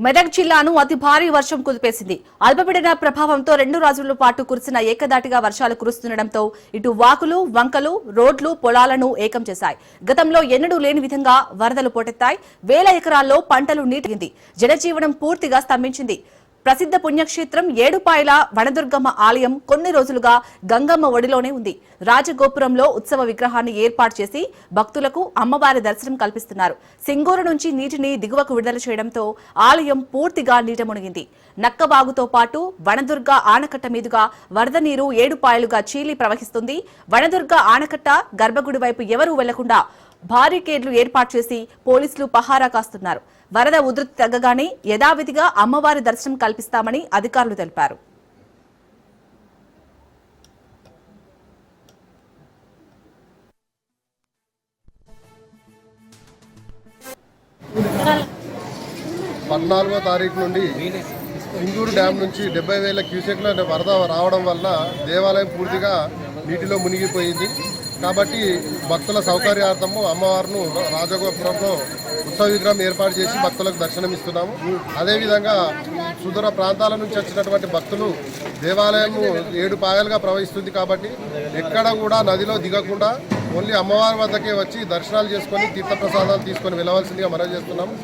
మెదక్ జిల్లాను అతి భారీ వర్షం కుదిపేసింది. అల్పపీడన ప్రభావంతో 2 రోజుల పాటు కురిసిన ఏకదాటిగా వర్షాలు కురుస్తుండటంతో ఇటు వాకులు, వంకలు, రోడ్లు, పొలాలను ఏకం చేశాయి. గతంలో ఎన్నడూ లేని విధంగా వరదలు పోటెత్తాయి. వేల ఎకరాల్లో పంటలు నీటింది. జనజీవనం పూర్తిగా స్తంభించింది. ప్రసిద్ధ పుణ్యక్షేత్రం ఏడుపాయల వనదుర్గమ్మ ఆలయం కొన్ని రోజులుగా గంగమ్మ ఒడిలోనే ఉంది. రాజగోపురంలో ఉత్సవ విగ్రహాన్ని ఏర్పాటు చేసి భక్తులకు అమ్మవారి దర్శనం కల్పిస్తున్నారు. సింగూరు నుంచి నీటిని దిగువకు విడుదల చేయడంతో ఆలయం పూర్తిగా నీట మునిగింది. నక్కబాగుతో పాటు వనదుర్గ ఆనకట్ట మీదుగా వరద నీరు ఏడుపాయలుగా చీలి ప్రవహిస్తుంది. వనదుర్గ ఆనకట్ట గర్భగుడి వైపు ఎవరూ వెళ్లకుండా బారికేడ్లు ఏర్పాటు చేసి పోలీసులు పహారా కాస్తున్నారు. వరద ఉధృతి తగ్గగానే యథావిధిగా అమ్మవారి దర్శనం కల్పిస్తామని అధికారులు తెలిపారు. తారీఖు నుండి సింగూరు డ్యాం నుంచి 70,000 క్యూసెక్ల వరద రావడం వల్ల దేవాలయం పూర్తిగా నీటిలో మునిగిపోయింది. కాబట్టి భక్తుల సౌకర్యార్థము అమ్మవారిను రాజగోపురంలో ఉత్సవ విగ్రహం ఏర్పాటు చేసి భక్తులకు దర్శనమిస్తున్నాము. అదేవిధంగా సుదూర ప్రాంతాల నుంచి వచ్చినటువంటి భక్తులు దేవాలయము 7 పాయలుగా ప్రవహిస్తుంది కాబట్టి ఎక్కడ కూడా నదిలో దిగకుండా ఓన్లీ అమ్మవారి వద్దకే వచ్చి దర్శనాలు చేసుకొని తీర్థప్రసాదాలు తీసుకొని వెళ్ళవలసిందిగా మనం చేస్తున్నాము.